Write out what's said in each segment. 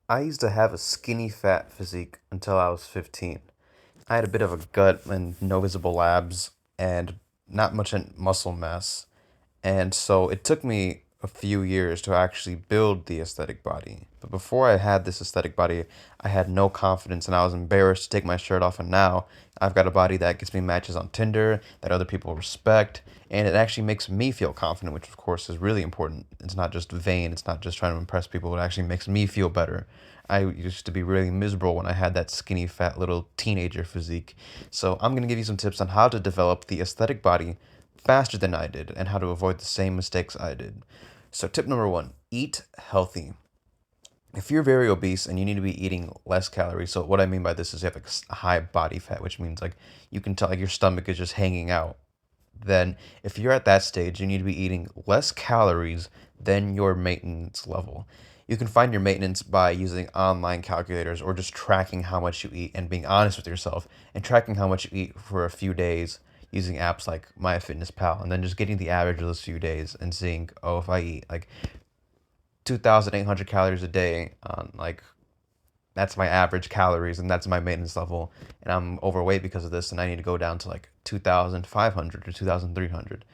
I used to have a skinny fat physique until I was 15. I had a bit of a gut and no visible abs and not much in muscle mass. And so it took me a few years to actually build the aesthetic body. But before I had this aesthetic body, I had no confidence and I was embarrassed to take my shirt off. And now I've got a body that gets me matches on Tinder, that other people respect, and it actually makes me feel confident, which of course is really important. It's not just vain, it's not just trying to impress people, it actually makes me feel better. I used to be really miserable when I had that skinny, fat little teenager physique. So I'm going to give you some tips on how to develop the aesthetic body faster than I did and how to avoid the same mistakes I did. So, tip number one, eat healthy. If you're very obese and you need to be eating less calories, so what I mean by this is you have like high body fat, which means like you can tell like your stomach is just hanging out. Then, if you're at that stage, you need to be eating less calories than your maintenance level. You can find your maintenance by using online calculators or just tracking how much you eat and being honest with yourself and tracking how much you eat for a few days using apps like MyFitnessPal and then just getting the average of those few days and seeing, oh, if I eat like 2,800 calories a day on like that's my average calories and that's my maintenance level and I'm overweight because of this and I need to go down to like 2,500 or 2,300.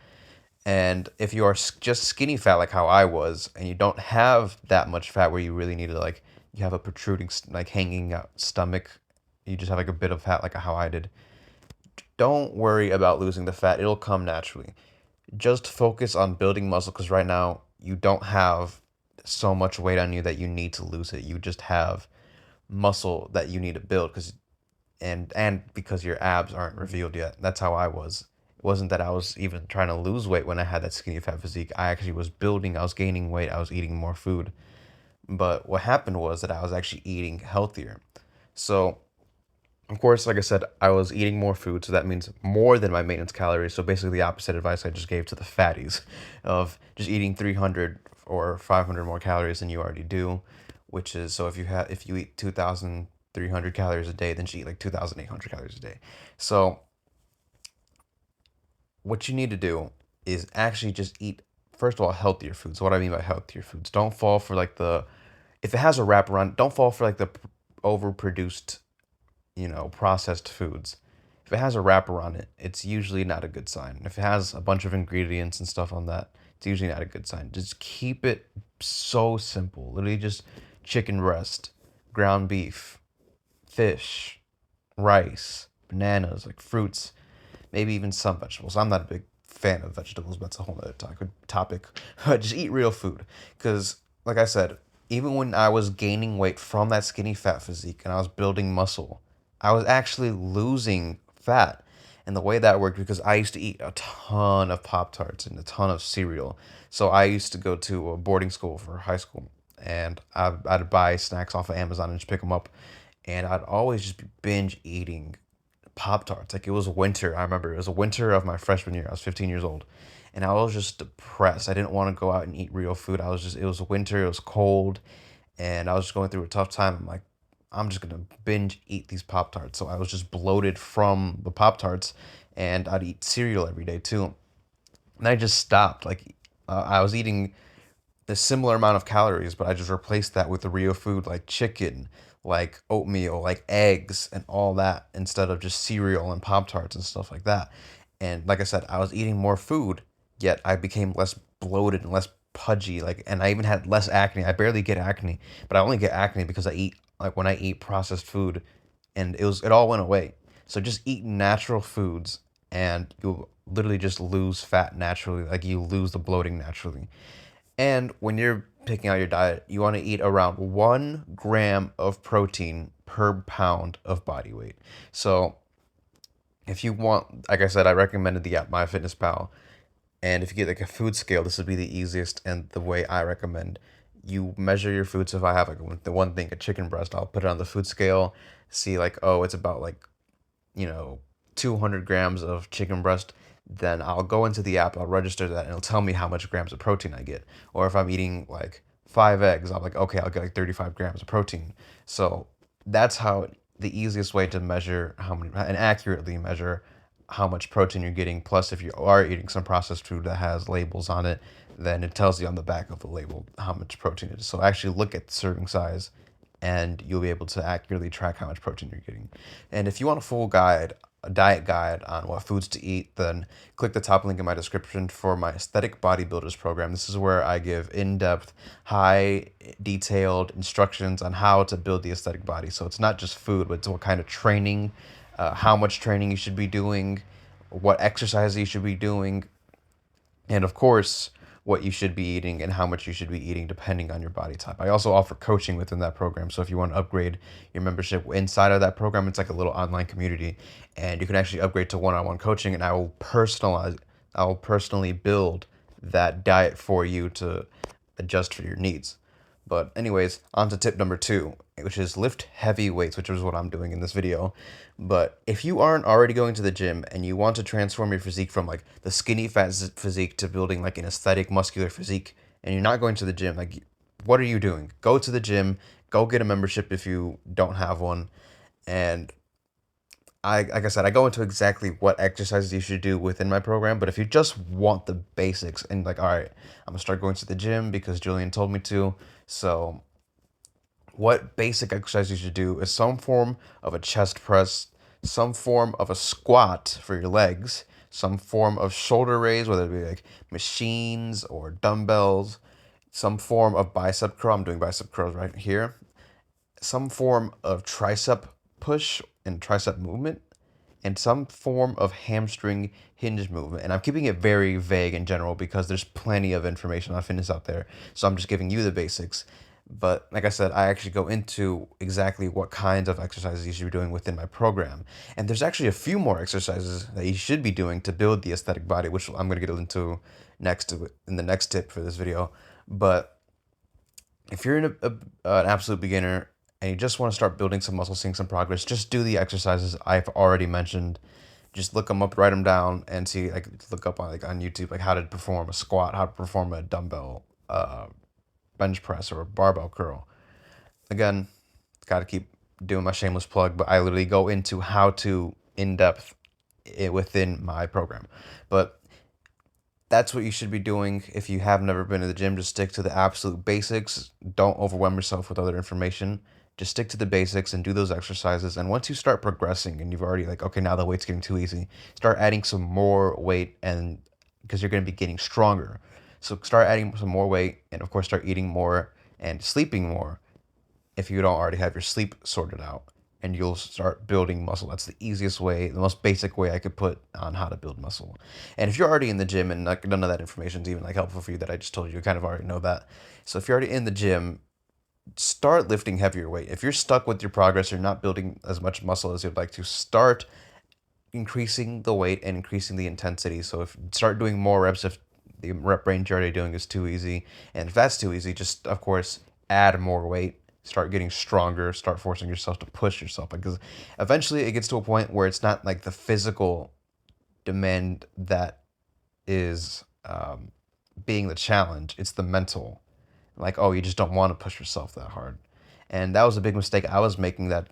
And if you are just skinny fat like how I was and you don't have that much fat where you really need to like you have a protruding like hanging out stomach, you just have like a bit of fat like how I did. Don't worry about losing the fat. It'll come naturally. Just focus on building muscle because right now you don't have so much weight on you that you need to lose it. You just have muscle that you need to build because and because your abs aren't revealed yet. That's how I was. It wasn't that I was even trying to lose weight when I had that skinny fat physique. I actually was building, I was gaining weight, I was eating more food. But what happened was that I was actually eating healthier. So, of course, like I said, I was eating more food, so that means more than my maintenance calories. So basically the opposite advice I just gave to the fatties of just eating 300 or 500 more calories than you already do, which is so if you eat 2,300 calories a day, then you eat like 2,800 calories a day. So what you need to do is actually just eat first of all healthier foods. What I mean by healthier foods, don't fall for like the if it has a wraparound, don't fall for like the overproduced, processed foods. If it has a wrapper on it, it's usually not a good sign. If it has a bunch of ingredients and stuff on that, it's usually not a good sign. Just keep it so simple. Literally just chicken breast, ground beef, fish, rice, bananas, like fruits, maybe even some vegetables. I'm not a big fan of vegetables, but that's a whole other topic. Just eat real food. Because, like I said, even when I was gaining weight from that skinny fat physique and I was building muscle, I was actually losing fat. And the way that worked, because I used to eat a ton of Pop Tarts and a ton of cereal. So I used to go to a boarding school for high school, and I'd buy snacks off of Amazon and just pick them up. And I'd always just be binge eating Pop Tarts. Like it was winter. I remember it was a winter of my freshman year. I was 15 years old, and I was just depressed. I didn't want to go out and eat real food. It was winter. It was cold, and I was just going through a tough time. I'm like, I'm just gonna binge eat these Pop Tarts. So I was just bloated from the Pop Tarts, and I'd eat cereal every day too. And I just stopped. Like I was eating the similar amount of calories, but I just replaced that with the real food like chicken, like oatmeal, like eggs, and all that instead of just cereal and Pop Tarts and stuff like that. And like I said, I was eating more food, yet I became less bloated and less pudgy. Like, and I even had less acne. I barely get acne, but I only get acne because I eat like when I eat processed food, and it all went away. So just eat natural foods, and you'll literally just lose fat naturally. Like you lose the bloating naturally. And when you're picking out your diet, you want to eat around 1 gram of protein per pound of body weight. So if you want, like I said, I recommended the app MyFitnessPal. And if you get like a food scale, this would be the easiest and the way I recommend. You measure your food. So if I have like the one thing, a chicken breast, I'll put it on the food scale, see like, oh, it's about like, you know, 200 grams of chicken breast, then I'll go into the app, I'll register that, and it'll tell me how much grams of protein I get. Or if I'm eating like 5 eggs, I'm like, okay, I'll get like 35 grams of protein. So that's how the easiest way to measure how many and accurately measure how much protein you're getting. Plus, if you are eating some processed food that has labels on it, then it tells you on the back of the label how much protein it is. So actually look at the serving size and you'll be able to accurately track how much protein you're getting. And if you want a full guide, a diet guide on what foods to eat, then click the top link in my description for my Aesthetic Bodybuilders program. This is where I give in-depth, high detailed instructions on how to build the aesthetic body. So it's not just food, but it's what kind of training, how much training you should be doing, what exercise you should be doing, and of course, what you should be eating and how much you should be eating depending on your body type. I also offer coaching within that program. So if you want to upgrade your membership inside of that program, it's like a little online community, and you can actually upgrade to one-on-one coaching, and I will personally build that diet for you to adjust for your needs. But anyways, on to tip number 2, which is lift heavy weights, which is what I'm doing in this video. But if you aren't already going to the gym and you want to transform your physique from like the skinny fat physique to building like an aesthetic muscular physique, and you're not going to the gym, like what are you doing? Go to the gym, go get a membership if you don't have one. And like I said, I go into exactly what exercises you should do within my program. But if you just want the basics and like, all right, I'm gonna start going to the gym because Julian told me to. So what basic exercise you should do is some form of a chest press, some form of a squat for your legs, some form of shoulder raise, whether it be like machines or dumbbells, some form of bicep curl. I'm doing bicep curls right here. Some form of tricep push and tricep movement, and some form of hamstring hinge movement. And I'm keeping it very vague in general because there's plenty of information on fitness out there. So I'm just giving you the basics. But like I said, I actually go into exactly what kinds of exercises you should be doing within my program. And there's actually a few more exercises that you should be doing to build the aesthetic body, which I'm going to get into next in the next tip for this video. But if you're an absolute beginner and you just want to start building some muscle, seeing some progress, just do the exercises I've already mentioned. Just look them up, write them down, and see, like, look up on YouTube, like how to perform a squat, how to perform a dumbbell bench press or a barbell curl. Again, got to keep doing my shameless plug, but I literally go into how to in depth within my program. But that's what you should be doing. If you have never been to the gym, just stick to the absolute basics. Don't overwhelm yourself with other information. Just stick to the basics and do those exercises. And once you start progressing and you've already like, okay, now the weight's getting too easy, start adding some more weight, and because you're going to be getting stronger. So start adding some more weight, and of course start eating more and sleeping more if you don't already have your sleep sorted out, and you'll start building muscle. That's the easiest way, the most basic way I could put on how to build muscle. And if you're already in the gym and like none of that information is even like helpful for you that I just told you kind of already know that. So if you're already in the gym, start lifting heavier weight. If you're stuck with your progress, you're not building as much muscle as you'd like to, start increasing the weight and increasing the intensity. So if start doing more reps if the rep range you're already doing is too easy. And if that's too easy, just of course add more weight, start getting stronger, start forcing yourself to push yourself, because eventually it gets to a point where it's not like the physical demand that is being the challenge, it's the mental. Like, oh, you just don't want to push yourself that hard. And that was a big mistake I was making that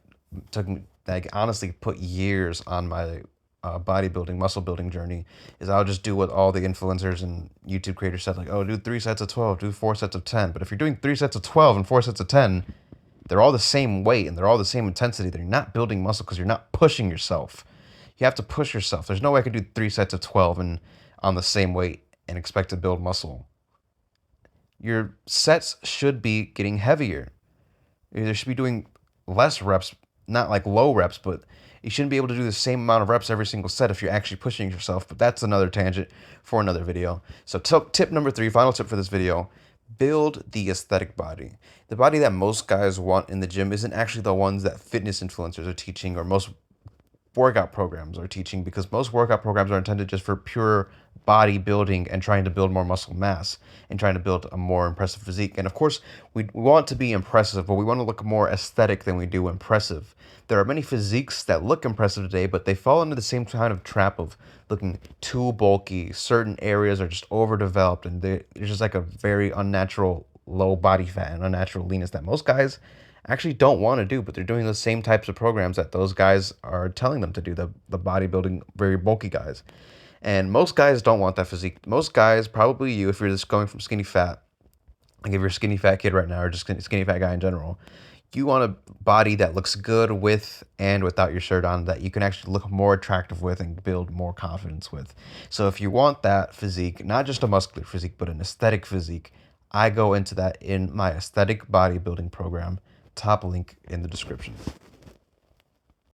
took me, like, honestly put years on my bodybuilding, muscle building journey. Is I'll just do what all the influencers and YouTube creators said, like, oh, do 3 sets of 12, do 4 sets of 10. But if you're doing 3 sets of 12 and 4 sets of 10, they're all the same weight and they're all the same intensity. They're not building muscle because you're not pushing yourself. You have to push yourself. There's no way I could do 3 sets of 12 and on the same weight and expect to build muscle. Your sets should be getting heavier. You should be doing less reps, not like low reps, but you shouldn't be able to do the same amount of reps every single set if you're actually pushing yourself. But that's another tangent for another video. So tip number 3, final tip for this video, build the aesthetic body. The body that most guys want in the gym isn't actually the ones that fitness influencers are teaching or most workout programs are teaching, because most workout programs are intended just for pure bodybuilding and trying to build more muscle mass and trying to build a more impressive physique. And of course, we want to be impressive, but we want to look more aesthetic than we do impressive. There are many physiques that look impressive today, but they fall into the same kind of trap of looking too bulky. Certain areas are just overdeveloped, and there's just like a very unnatural low body fat and unnatural leanness that most guys actually don't want to do, but they're doing the same types of programs that those guys are telling them to do, the bodybuilding, very bulky guys. And most guys don't want that physique. Most guys, probably you, if you're just going from skinny fat, like if you're a skinny fat kid right now or just skinny fat guy in general, You want a body that looks good with and without your shirt on, that you can actually look more attractive with and build more confidence with. So if you want that physique, not just a muscular physique, but an aesthetic physique, I go into that in my aesthetic bodybuilding program. Top link in the description.